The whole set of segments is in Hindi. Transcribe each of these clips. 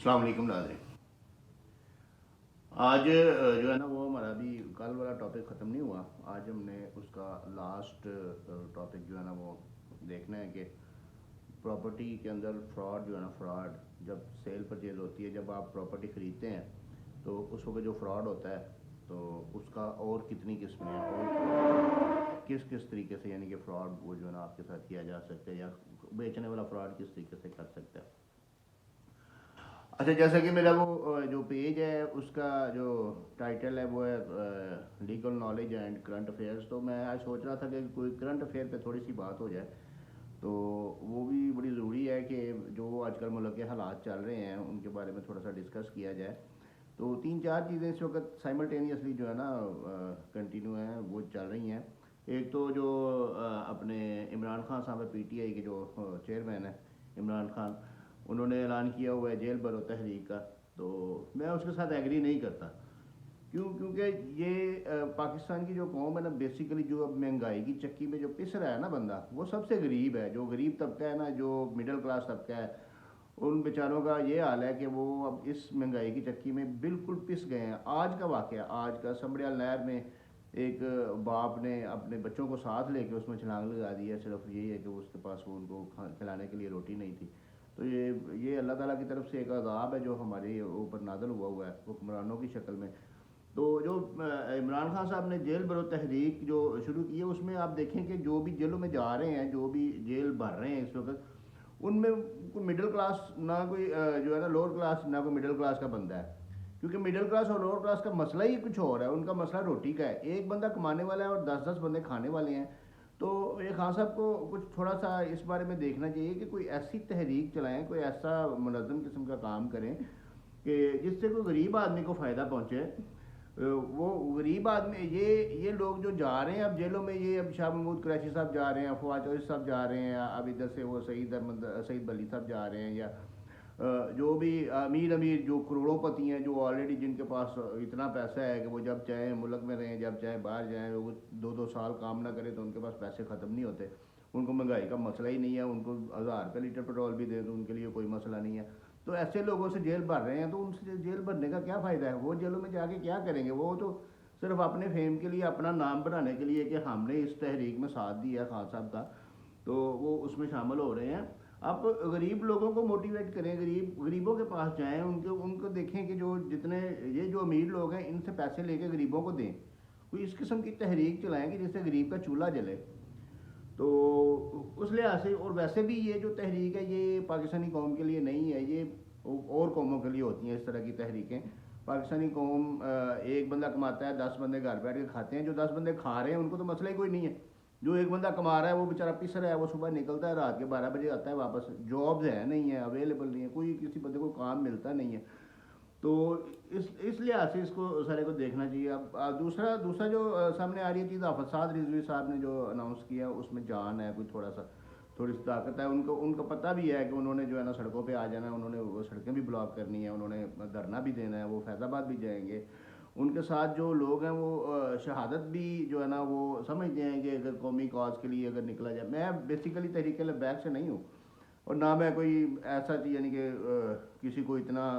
अस्सलाम वालेकुम नाज़रीन। आज जो है ना वो हमारा अभी कल वाला टॉपिक ख़त्म नहीं हुआ। आज हमने उसका लास्ट टॉपिक जो है ना वो देखना है कि प्रॉपर्टी के अंदर फ्रॉड जो है ना, फ्रॉड जब सेल परचेज होती है, जब आप प्रॉपर्टी ख़रीदते हैं तो उस वक्त जो फ्रॉड होता है तो उसका और कितनी किस्में हैं और किस किस तरीके से यानी कि फ़्रॉड वो जो है ना आपके साथ किया जा सकता है या बेचने वाला फ्रॉड किस तरीके से कर सकता है। अच्छा, जैसा कि मेरा वो जो पेज है उसका जो टाइटल है वो है legal knowledge and current affairs. तो मैं आज सोच रहा था कि कोई करंट अफेयर पे थोड़ी सी बात हो जाए, तो वो भी बड़ी ज़रूरी है कि जो आजकल मुल्क के हालात चल रहे हैं उनके बारे में थोड़ा सा डिस्कस किया जाए। तो तीन चार चीज़ें इस वक्त साइमल्टेनियसली जो है ना कंटिन्यू हैं, वो चल रही हैं। एक तो जो अपने इमरान खान साहब है, पीटीआई के जो चेयरमैन है इमरान खान, उन्होंने ऐलान किया हुआ है जेल भरो तहरीक का। तो मैं उसके साथ एग्री नहीं करता। क्यों? क्योंकि ये पाकिस्तान की जो कौम है ना, बेसिकली जो अब महंगाई की चक्की में जो पिस रहा है ना बंदा, वो सबसे गरीब है। जो गरीब तबका है ना, जो मिडिल क्लास तबका है, उन बेचारों का ये हाल है कि वो अब इस महंगाई की चक्की में बिल्कुल पिस गए हैं। आज का वाक़या, आज का समड़ियाल नहर में एक बाप ने अपने बच्चों को साथ लेके उसमें छलांग लगा दी है। सिर्फ यही है कि उसके पास वो उनको खिलाने के लिए रोटी नहीं थी। तो ये अल्लाह ताला की तरफ से एक अज़ाब है जो हमारे ऊपर नाज़िल हुआ हुआ है हुक्मरानों की शक्ल में। तो जो इमरान खान साहब ने जेल भरो तहरीक जो शुरू की है, उसमें आप देखें कि जो भी जेलों में जा रहे हैं, जो भी जेल भर रहे हैं इस वक्त, उनमें कोई मिडिल क्लास ना, कोई जो है ना लोअर क्लास ना, कोई मिडिल क्लास का बंदा है। क्योंकि मिडिल क्लास और लोअर क्लास का मसला ही कुछ और है। उनका मसला रोटी का है। एक बंदा कमाने वाला है और 10-10 बंदे खाने वाले हैं। तो ये खान साहब को कुछ थोड़ा सा इस बारे में देखना चाहिए कि कोई ऐसी तहरीक चलाएं, कोई ऐसा मुनज़्ज़म किस्म का काम करें कि जिससे कोई गरीब आदमी को फ़ायदा पहुँचे। वो गरीब आदमी, ये लोग जो जा रहे हैं अब जेलों में, ये अब शाह महमूद कुरैशी साहब जा रहे हैं, फवाद चौधरी साहब जा रहे हैं, अब इधर से वो सईद बली साहब जा रहे हैं, या जो भी अमीर अमीर जो करोड़ोंपति हैं, जो ऑलरेडी जिनके पास इतना पैसा है कि वो जब चाहे मुल्क में रहें, जब चाहे बाहर जाएं, वो 2-2 साल काम ना करें तो उनके पास पैसे ख़त्म नहीं होते। उनको महंगाई का मसला ही नहीं है। उनको 1000 रुपये लीटर पेट्रोल भी दे तो उनके लिए कोई मसला नहीं है। तो ऐसे लोगों से जेल भर रहे हैं, तो उनसे जेल भरने का क्या फ़ायदा है? वो जेलों में जाके क्या करेंगे? वो तो सिर्फ अपने फेम के लिए, अपना नाम बनाने के लिए कि हमने इस तहरीक में साथ दिया खान साहब का, तो वो उसमें शामिल हो रहे हैं। आप गरीब लोगों को मोटिवेट करें, गरीबों के पास जाएं, उनको उनको देखें कि जो जितने ये जो अमीर लोग हैं इनसे पैसे लेके गरीबों को दें। कोई इस किस्म की तहरीक चलाएं कि जिससे गरीब का चूल्हा जले। तो उस लिहाज से, और वैसे भी ये जो तहरीक है ये पाकिस्तानी कौम के लिए नहीं है, ये और कौमों के लिए होती हैं इस तरह की तहरीकें। पाकिस्तानी कौम, एक बंदा कमाता है, 10 बंदे घर बैठ के खाते हैं। जो 10 बंदे खा रहे हैं उनको तो मसला ही कोई नहीं है। जो एक बंदा कमा रहा है वो बेचारा पिस रहा है, वो सुबह निकलता है, रात के 12 बजे आता है वापस। जॉब्स है नहीं है, अवेलेबल नहीं है, कोई किसी बंदे को काम मिलता नहीं है। तो इस लिहाज से इसको सारे को देखना चाहिए। अब दूसरा दूसरा जो सामने आ रही है चीज़, फसाद रिजवी साहब ने जो अनाउंस किया उसमें जान है, कोई थोड़ा सा थोड़ी सी ताकत है। उनको उनको पता भी है कि उन्होंने जो है ना सड़कों पे आ जाना है, उन्होंने वो सड़कें भी ब्लॉक करनी है, उन्होंने धरना भी देना है, वो फैज़ाबाद भी जाएंगे। उनके साथ जो लोग हैं वो शहादत भी जो है ना वो समझते हैं कि अगर कौमी कॉज के लिए अगर निकला जाए। मैं बेसिकली तहरीक बैग से नहीं हूँ, और ना मैं कोई ऐसा यानी कि किसी को इतना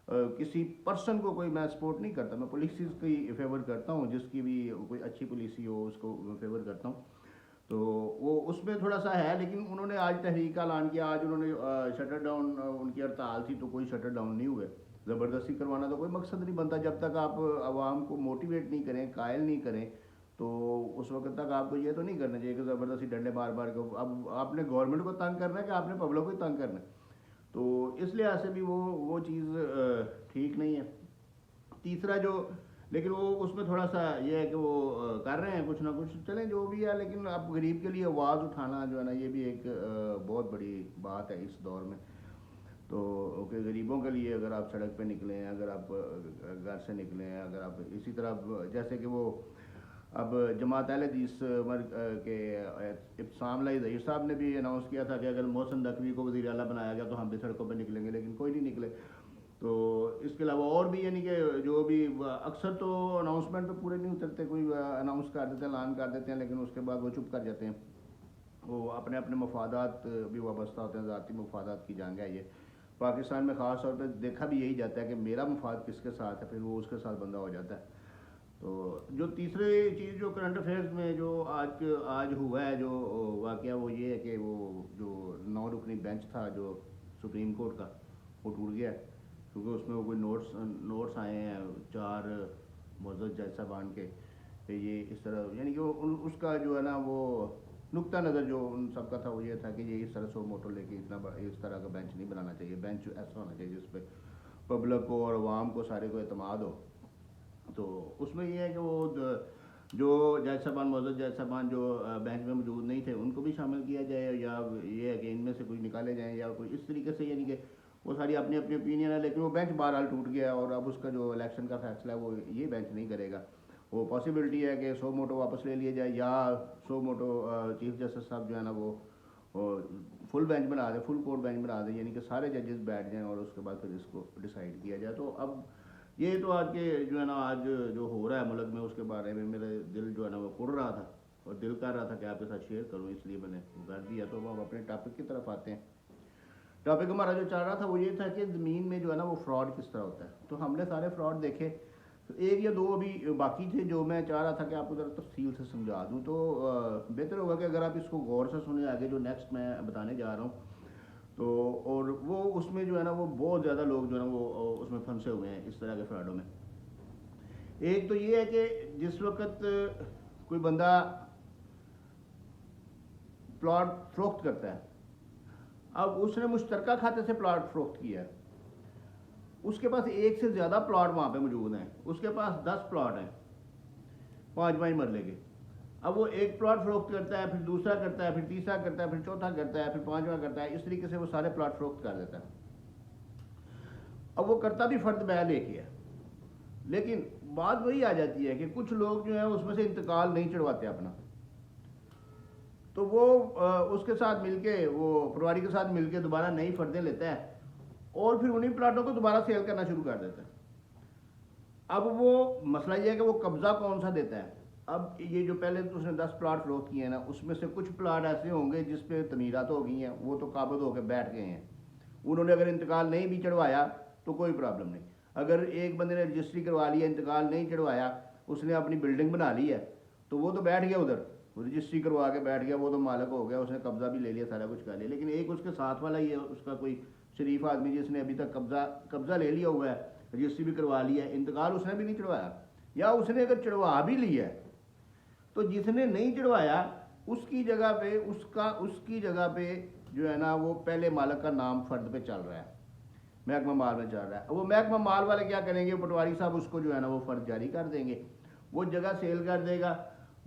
किसी पर्सन को कोई मैं सपोर्ट नहीं करता। मैं पॉलिसीज़ की फेवर करता हूँ, जिसकी भी कोई अच्छी पॉलिसी हो उसको फेवर करता हूँ। तो वो उसमें थोड़ा सा है। लेकिन उन्होंने आज तहरीक का ऐलान किया, आज उन्होंने शटर डाउन, उनकी हड़ताल थी तो कोई शटर डाउन नहीं हुए। ज़बरदस्ती करवाना तो कोई मकसद नहीं बनता। जब तक आप आवाम को मोटिवेट नहीं करें, कायल नहीं करें, तो उस वक्त तक आपको ये तो नहीं करना चाहिए कि ज़बरदस्ती डंडे मार मार के। अब आपने गवर्नमेंट को तंग करना है कि आपने पब्लिक को ही तंग करना है? तो इस लिहाज से भी वो चीज़ ठीक नहीं है। तीसरा जो, लेकिन वो उसमें थोड़ा सा ये है कि वो कर रहे हैं कुछ ना कुछ, चलें जो भी है। लेकिन अब गरीब के लिए आवाज़ उठाना जो है ना, ये भी एक बहुत बड़ी बात है इस दौर में। तो कि गरीबों के लिए अगर आप सड़क पे निकले हैं, अगर आप घर से निकले हैं, अगर आप इसी तरह जैसे कि वो अब जमात अहले हदीस के इब्तिसाम लाई ज़हीर साहब ने भी अनाउंस किया था कि अगर मोहसिन नकवी को वज़ीर आला बनाया गया तो हम भी सड़कों पर निकलेंगे, लेकिन कोई नहीं निकले। तो इसके अलावा और भी यानी कि जो भी अक्सर तो अनाउंसमेंट पे पूरे नहीं उतरते, कोई अनाउंस कर देते हैं, ऐलान कर देते हैं, लेकिन उसके बाद वो चुप कर जाते हैं। वो अपने अपने मफादात भी वाबस्ता होते हैं, ज़ाती मफादात की जंग है ये। पाकिस्तान में ख़ास तौर पे देखा भी यही जाता है कि मेरा मफाद किसके साथ है, फिर वो उसके साथ बंदा हो जाता है। तो जो तीसरी चीज़ जो करंट अफेयर्स में जो आज हुआ है जो वाक़या, वो ये है कि वो जो 9 रुकनी बेंच था जो सुप्रीम कोर्ट का, वो टूट गया है, क्योंकि उसमें वो कोई नोट्स आए हैं 4 मुअज़्ज़ज़ जज साहबान के, कि ये इस तरह, यानी कि उसका जो है ना वो नुक्ता नज़र जो उन सब का था वो ये था कि ये इस तरह सो मोटो लेके इस तरह का बेंच नहीं बनाना चाहिए। बेंच ऐसा होना चाहिए जिस पे पब्लिक को और आवाम को सारे को एतमाद हो। तो उसमें ये है कि वो जो जज साहबान मुअज़्ज़ज़ जज साहबान जो बेंच में मौजूद नहीं थे उनको भी शामिल किया जाए, या ये है कि इनमें से कुछ निकाले जाएँ या कोई इस तरीके से, यानी कि वो सारी अपनी अपनी ओपिनियन है। लेकिन वो बेंच बहरहाल टूट गया और अब उसका जो इलेक्शन का फैसला है वो ये बेंच नहीं करेगा। वो पॉसिबिलिटी है कि 100 मोटो वापस ले लिए जाए, या 100 मोटो चीफ जस्टिस साहब जो है ना वो फुल बेंच बना दें, फुल कोर्ट बेंच बना दें, यानी कि सारे जजेस बैठ जाएं और उसके बाद फिर इसको डिसाइड किया जाए। तो अब ये तो आज के जो है ना आज जो हो रहा है मुल्क में, उसके बारे में मेरा दिल जो है ना वो कुड़ रहा था और दिल कर रहा था कि आपके साथ शेयर करूं, इसलिए मैंने कर दिया। तो हम अपने टॉपिक की तरफ आते हैं। टॉपिक हमारा जो चल रहा था वो ये था कि ज़मीन में जो है ना वो फ्रॉड किस तरह होता है। तो हमने सारे फ्रॉड देखे, तो एक या दो अभी बाकी थे जो मैं चाह रहा था कि आपको ज़रा तफसील से समझा दूं। तो बेहतर होगा कि अगर आप इसको गौर से सुने आगे जो नेक्स्ट मैं बताने जा रहा हूँ। तो और वो उसमें जो है ना वो बहुत ज़्यादा लोग जो है ना वो उसमें फंसे हुए हैं इस तरह के फ्रॉडों में। एक तो ये है कि जिस वक्त कोई बंदा प्लॉट फरोख्त करता है, अब उसने मुश्तरका खाते से प्लॉट फरोख्त किया है, उसके पास एक से ज़्यादा प्लॉट वहाँ पे मौजूद हैं, उसके पास 10 प्लॉट हैं 5 मरले के। अब वो एक प्लॉट फरोख्त करता है, फिर दूसरा करता है, फिर तीसरा करता है, फिर चौथा करता है, फिर 5वां करता है, इस तरीके से वो सारे प्लॉट फरोख्त कर देता है। अब वो करता भी फ़र्द बै लेके है, लेकिन बात वही आ जाती है कि कुछ लोग जो है उसमें से इंतकाल नहीं चढ़वाते अपना। तो वो उसके साथ मिलके, वो पटवारी के साथ मिलके दोबारा नई फ़र्दें लेता है और फिर उन्हीं प्लाटों को दोबारा सेल करना शुरू कर देता है। अब वो मसला ये है कि वो कब्ज़ा कौन सा देता है। अब ये जो पहले तो उसने 10 प्लाट फरोख्त किए हैं ना, उसमें से कुछ प्लाट ऐसे होंगे जिस पे तमीरात हो गई हैं, वो तो काबज़ होकर बैठ गए हैं, उन्होंने अगर इंतकाल नहीं भी चढ़वाया तो कोई प्रॉब्लम नहीं। अगर एक बंदे ने रजिस्ट्री करवा लिया, इंतकाल नहीं चढ़वाया, उसने अपनी बिल्डिंग बना ली है, तो वो तो बैठ गया उधर, रजिस्ट्री करवा के बैठ गया, वो तो मालिक हो गया, उसने कब्ज़ा भी ले लिया, सारा कुछ कर लिया। लेकिन एक उसके साथ वाला ये उसका कोई शरीफ आदमी जिसने अभी तक कब्ज़ा ले लिया हुआ है, रजिस्ट्री भी करवा लिया है, इंतकाल उसने भी नहीं चढ़वाया, या उसने अगर चढ़वा भी लिया है तो जिसने नहीं चढ़वाया उसकी जगह पे जो है ना वो पहले मालिक का नाम फ़र्द पे चल रहा है, महकमा माल में चल रहा है। वो महकमा माल वाले क्या करेंगे, पटवारी साहब उसको जो है ना वो फ़र्द जारी कर देंगे, वो जगह सेल कर देगा।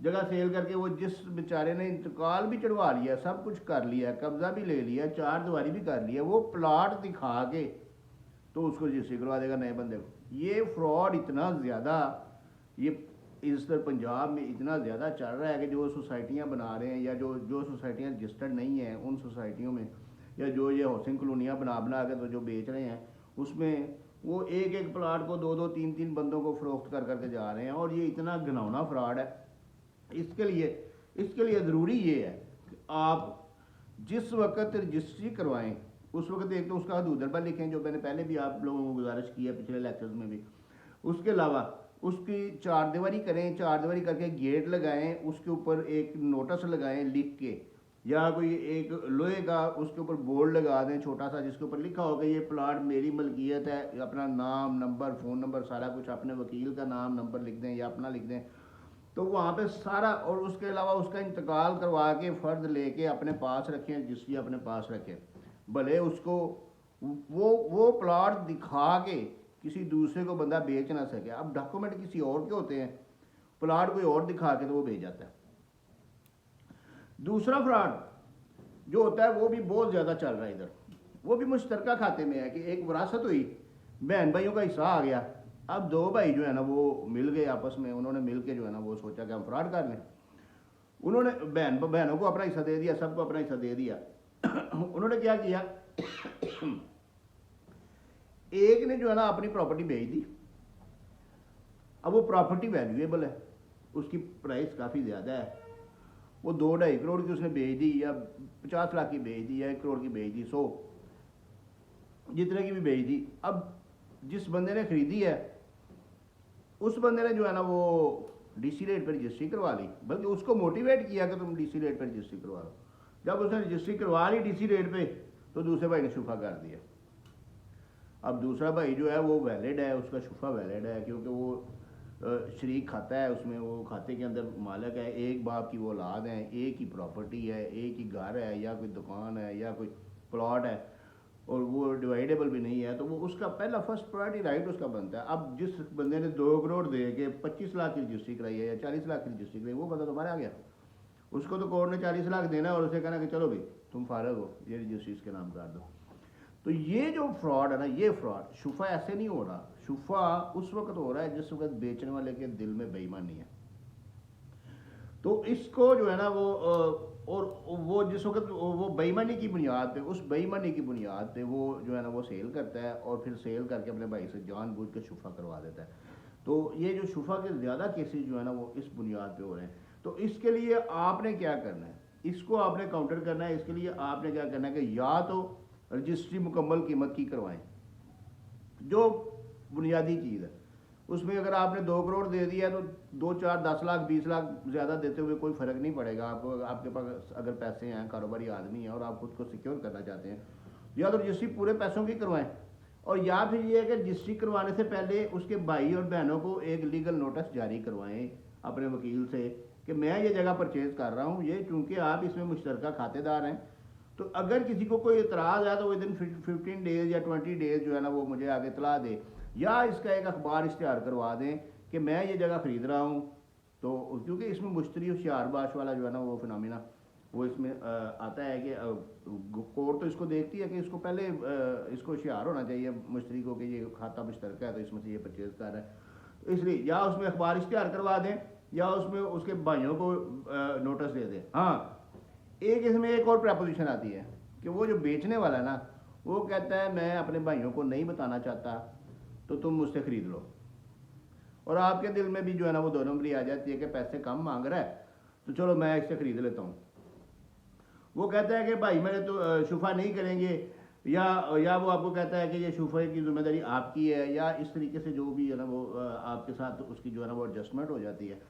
जगह सेल करके वो जिस बेचारे ने इंतकाल भी चढ़वा लिया, सब कुछ कर लिया, कब्ज़ा भी ले लिया, 4 दीवारी भी कर लिया, वो प्लाट दिखा के तो उसको रजिस्ट्री करवा देगा नए बंदे को। ये फ्रॉड इतना ज़्यादा ये इस तरह पंजाब में इतना ज़्यादा चल रहा है कि जो सोसाइटियाँ बना रहे हैं या जो सोसाइटियाँ रजिस्टर्ड नहीं हैं उन सोसाइटियों में, या जो ये हाउसिंग कॉलोनियाँ बना के तो जो बेच रहे हैं, उसमें वो एक प्लाट को 2 3 बंदों को फ़रोख्त कर करके जा रहे हैं। और ये इतना घिनौना फ्रॉड है। इसके लिए ज़रूरी ये है कि आप जिस वक्त रजिस्ट्री करवाएं उस वक्त एक तो उसका हदूद लिखें, जो मैंने पहले भी आप लोगों को गुजारिश की है पिछले लेक्चर्स में भी। उसके अलावा उसकी 4 दीवारी करें, 4 दीवारी करके गेट लगाएं, उसके ऊपर एक नोटिस लगाएं लिख के, या कोई एक लोहे का उसके ऊपर बोर्ड लगा दें छोटा सा, जिसके ऊपर लिखा हो कि ये प्लाट मेरी मलकियत है, अपना नाम, नंबर, फ़ोन नंबर सारा कुछ, अपने वकील का नाम नंबर लिख दें या अपना लिख दें, तो वहाँ पे सारा। और उसके अलावा उसका इंतकाल करवा के फ़र्द लेके अपने पास रखें, रजिस्ट्री अपने पास रखें, भले उसको वो प्लाट दिखा के किसी दूसरे को बंदा बेच ना सके। अब डॉक्यूमेंट किसी और के होते हैं, प्लाट कोई और दिखा के तो वो बेच जाता है। दूसरा फ्रॉड जो होता है वो भी बहुत ज़्यादा चल रहा है इधर, वो भी मुश्तरका खाते में है कि एक विरासत हुई, बहन भाइयों का हिस्सा आ गया। अब 2 भाई जो है ना वो मिल गए आपस में, उन्होंने मिल के जो है ना वो सोचा कि हम फ्रॉड कर लें। उन्होंने बहनों को अपना हिस्सा दे दिया, सबको अपना हिस्सा दे दिया। उन्होंने क्या किया, एक ने जो है ना अपनी प्रॉपर्टी बेच दी। अब वो प्रॉपर्टी वैल्यूएबल है, उसकी प्राइस काफ़ी ज़्यादा है, वो 2-2.5 करोड़ की उसने बेच दी, या 50 लाख की बेच दी, या 1 करोड़ की बेच दी। जितने की भी बेच दी। अब जिस बंदे ने खरीदी है उस बंदे ने जो है ना वो डीसी रेट पर रजिस्ट्री करवा ली, बल्कि उसको मोटिवेट किया कि तुम डीसी रेट पर रजिस्ट्री करवा लो। जब उसने रजिस्ट्री करवा ली डीसी रेट पे तो दूसरे भाई ने शुफा कर दिया। अब दूसरा भाई जो है वो वैलिड है, उसका शुफा वैलिड है, क्योंकि वो शरीक खाता है उसमें, वो खाते के अंदर मालिक है, एक बाप की वो औलाद है, एक ही प्रॉपर्टी है, एक ही घर है या कोई दुकान है या कोई प्लॉट है, और वो डिवाइडेबल भी नहीं है, तो वो उसका पहला फर्स्ट प्रायोरिटी राइट उसका बनता है। अब जिस बंदे ने 2 करोड़ दे के 25 लाख की रजिस्ट्री कराई है या 40 लाख की रजिस्ट्री कराई, वो बंदा तुम्हारे आ गया, उसको तो कोर्ट ने 40 लाख देना और उसे कहना कि चलो भाई तुम फारग हो, ये रजिस्ट्री इसके नाम कर दो। तो ये जो फ्रॉड है ना, ये फ्रॉड शुफा ऐसे नहीं हो रहा। शुफा उस वक्त हो रहा है जिस वक्त बेचने वाले के दिल में बेईमानी है। तो इसको जो है ना वो और वो जिस वक्त वो बेईमानी की बुनियाद पे, उस बेईमानी की बुनियाद पे वो जो है ना वो सेल करता है और फिर सेल करके अपने भाई से जानबूझ के शुफा करवा देता है। तो ये जो शुफा के ज़्यादा केसेस जो है ना वो इस बुनियाद पे हो रहे हैं। तो इसके लिए आपने क्या करना है, इसको आपने काउंटर करना है। इसके लिए आपने क्या करना है कि या तो रजिस्ट्री मुकम्मल कीमत की करवाएं, जो बुनियादी चीज़ है उसमें अगर आपने 2 करोड़ दे दिया तो 2, 4, 10 लाख 20 लाख ज़्यादा देते हुए कोई फ़र्क नहीं पड़ेगा आपको। आपके पास अगर पैसे हैं, कारोबारी आदमी हैं और आप खुद को सिक्योर करना चाहते हैं, या तो रजिस्ट्री पूरे पैसों की करवाएं, और या फिर ये है कि रजिस्ट्री करवाने से पहले उसके भाई और बहनों को एक लीगल नोटिस जारी करवाएं अपने वकील से कि मैं ये जगह परचेज़ कर रहा हूँ, ये चूँकि आप इसमें मुश्तरका खातेदार हैं, तो अगर किसी को कोई इतराज़ है तो विद इन 15 डेज़ या 20 डेज़ जो है ना वो मुझे आगे इतला दे, या इसका एक अखबार इश्तिहार करवा दें कि मैं ये जगह ख़रीद रहा हूँ। तो क्योंकि इसमें मुश्तरी होशियारबाश वाला जो है ना वो फिनोमिना वो इसमें आता है कि कोर्ट तो इसको देखती है कि इसको पहले इसको होशियार होना चाहिए मुश्तरी को कि ये खाता मुश्तरका है तो इसमें से ये परचेज़ कर रहा है। तो इसलिए या उसमें अखबार इश्तिहार करवा दें या उसमें उसके भाइयों को नोटिस दे दें। हाँ, एक इसमें एक और प्रपोजिशन आती है कि वो जो बेचने वाला है ना वो कहता है मैं अपने भाइयों को नहीं बताना चाहता तो तुम मुझसे ख़रीद लो, और आपके दिल में भी जो है ना वो 2 नंबरी आ जाती है कि पैसे कम मांग रहा है तो चलो मैं इससे ख़रीद लेता हूँ। वो कहता है कि भाई मैंने तो शुफा नहीं करेंगे, या वो आपको कहता है कि ये शुफे की जिम्मेदारी आपकी है, या इस तरीके से जो भी है ना वो आपके साथ उसकी जो है ना वो एडजस्टमेंट हो जाती है।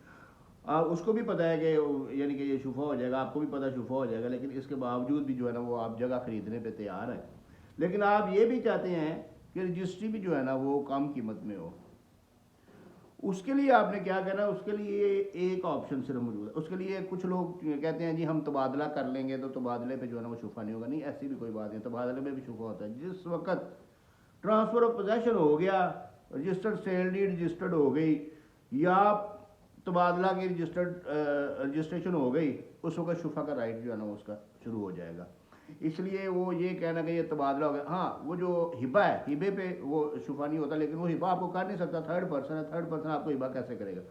उसको भी पता है कि यानी कि ये शुफा हो जाएगा, आपको भी पता शुफा हो जाएगा, लेकिन इसके बावजूद भी जो है ना वो आप जगह ख़रीदने पे तैयार है। लेकिन आप ये भी चाहते हैं कि रजिस्ट्री भी जो है ना वो कम कीमत में हो। उसके लिए आपने क्या करना है, उसके लिए एक ऑप्शन सिर्फ मौजूद है। उसके लिए कुछ लोग कहते हैं जी हम तबादला कर लेंगे तो तबादले पे जो है ना वो शुफा नहीं होगा। नहीं, ऐसी भी कोई बात नहीं, तबादले में भी शुफा होता है। जिस वक्त ट्रांसफ़र ऑफ पोजेशन हो गया, रजिस्टर्ड सेल डीड रजिस्टर्ड हो गई या तबादला की रजिस्ट्रेशन हो गई, उस वक्त शुफा का राइट जो है ना उसका शुरू हो जाएगा। इसलिए वो ये कहना कि ये तबादला हो गया, हाँ वो जो हिबा है हिबे पे वो शुफा नहीं होता, लेकिन वो हिबा आपको कर नहीं सकता, थर्ड पर्सन है, थर्ड पर्सन आपको हिबा कैसे करेगा।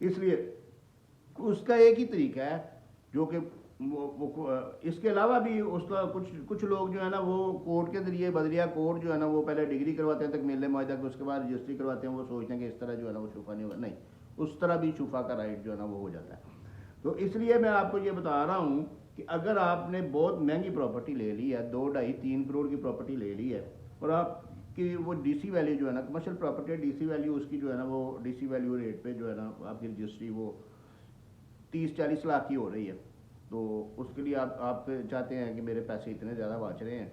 इसलिए उसका एक ही तरीका है जो कि इसके अलावा भी उसका कुछ लोग जो है ना वो कोर्ट के जरिए बदलिया कोर्ट जो है ना वो पहले डिग्री करवाते हैं तक मेले मुआहदा के, उसके बाद रजिस्ट्री करवाते हैं। वो सोचते हैं कि इस तरह जो है ना वो शुफा नहीं होगा, नहीं, उस तरह भी शुफा का राइट जो है ना वो हो जाता है। तो इसलिए मैं आपको ये बता रहा हूँ कि अगर आपने बहुत महंगी प्रॉपर्टी ले ली है, 2, 2.5, 3 करोड़ की प्रॉपर्टी ले ली है, और आपकी वो डीसी वैल्यू जो है ना, कमर्शियल प्रॉपर्टी है, डीसी वैल्यू उसकी जो है ना वो डीसी वैल्यू रेट पे जो है ना आपकी रजिस्ट्री वो 30-40 लाख की हो रही है, तो उसके लिए आप चाहते हैं कि मेरे पैसे इतने ज़्यादा बच रहे हैं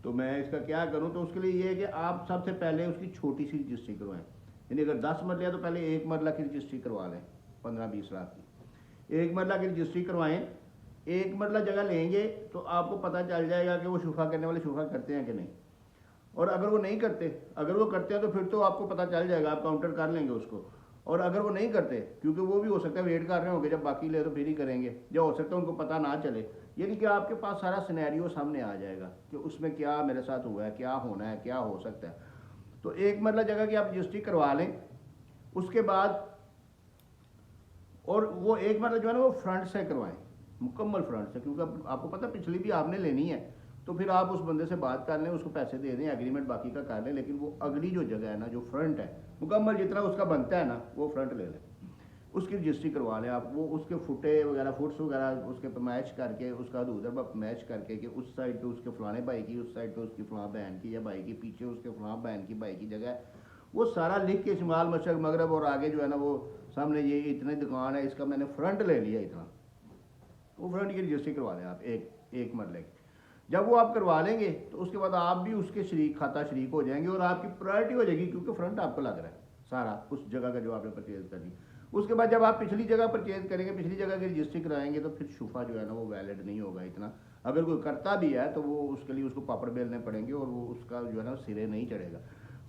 तो मैं इसका क्या करूं। तो उसके लिए ये है कि आप सबसे पहले उसकी छोटी सी रजिस्ट्री करवाएं। यानी अगर 10 मरला है तो पहले 1 मरला की रजिस्ट्री करवा लें 15-20 लाख की, 1 मरला की रजिस्ट्री करवाएं। 1 मरला जगह लेंगे तो आपको पता चल जाएगा कि वो शुफा करने वाले शुफा करते हैं कि नहीं, और अगर वो नहीं करते, अगर वो करते हैं तो फिर तो आपको पता चल जाएगा, आप काउंटर कर लेंगे उसको। और अगर वो नहीं करते, क्योंकि वो भी हो सकता है वेट कर रहे होंगे जब बाकी ले तो फिर ही करेंगे, या हो सकता है उनको पता ना चले, यानी कि आपके पास सारा सिनेरियो सामने आ जाएगा कि उसमें क्या मेरे साथ हुआ है, क्या होना है, क्या हो सकता है। तो 1 मरला जगह की आप रजिस्ट्री करवा लें, उसके बाद और वो 1 मरला जो है ना वो फ्रंट से करवाएं, मुकम्मल फ्रंट से, क्योंकि आपको पता पिछली भी आपने लेनी है, तो फिर आप उस बंदे से बात कर लें, उसको पैसे दे दें, एग्रीमेंट बाकी का कर लें, लेकिन वो अगली जो जगह है ना जो फ्रंट है मुकम्मल जितना उसका बनता है ना वो फ्रंट ले लें। उसकी रजिस्ट्री करवा लें आप। वो उसके फुटे वगैरह फुट्स वगैरह उसके पे मैच करके, उसका उधर पर मैच करके कि उस साइड पे उसके फलाने भाई की, उस साइड पे उसकी फलां बहन की या भाई की, पीछे उसके फलां बहन की भाई की जगह, वो सारा लिख के शुमाल मशरक मगरब और आगे जो है ना वो सामने ये इतनी दुकान है, इसका मैंने फ्रंट ले लिया इतना, वो फ्रंट की रजिस्ट्री करवा लें आप एक मरले की। जब वो आप करवा लेंगे तो उसके बाद आप भी उसके शरीक खाता शरीक हो जाएंगे और आपकी प्रायोरिटी हो जाएगी, क्योंकि फ्रंट आपको लग रहा है सारा उस जगह का जो आपने परचेज करनी। उसके बाद जब आप पिछली जगह परचेज करेंगे, पिछली जगह की रजिस्ट्री कराएंगे, तो फिर शुफा जो है ना वो वैलिड नहीं होगा इतना। अगर कोई करता भी है तो वो उसके लिए उसको पापड़ बेलने पड़ेंगे और वो उसका जो है ना सिरे नहीं चढ़ेगा।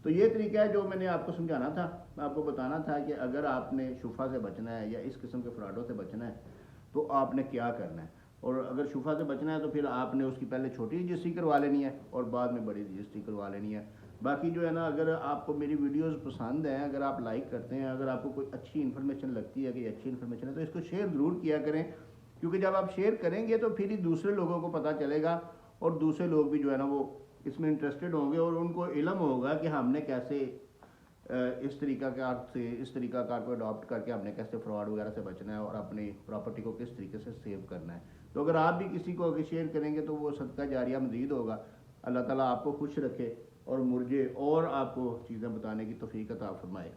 तो ये तरीका है जो मैंने आपको समझाना था। मैं आपको बताना था कि अगर आपने शुफा से बचना है या इस किस्म के फ्रॉडों से बचना है तो आपने क्या करना है। और अगर शुफा से बचना है तो फिर आपने उसकी पहले छोटी रजिस्ट्री करवा लेनी है और बाद में बड़ी रजिस्ट्री करवा लेनी है। बाकी जो है ना, अगर आपको मेरी वीडियोस पसंद हैं, अगर आप लाइक करते हैं, अगर आपको कोई अच्छी इन्फॉर्मेशन लगती है कि अच्छी इन्फॉर्मेशन है, तो इसको शेयर ज़रूर किया करें, क्योंकि जब आप शेयर करेंगे तो फिर ही दूसरे लोगों को पता चलेगा और दूसरे लोग भी जो है ना वो इसमें इंटरेस्टेड होंगे और उनको इल्म होगा कि हमने कैसे इस तरीक़ाकार से, इस तरीक़ाकार को अडॉप्ट करके हमने कैसे फ्रॉड वगैरह से बचना है और अपनी प्रॉपर्टी को किस तरीके से सेव करना है। तो अगर आप भी किसी को शेयर करेंगे तो वो सदका जारिया मज़ीद होगा। अल्लाह ताला आपको खुश रखे और मुझे और आपको चीज़ें बताने की तौफीक अता फरमाए।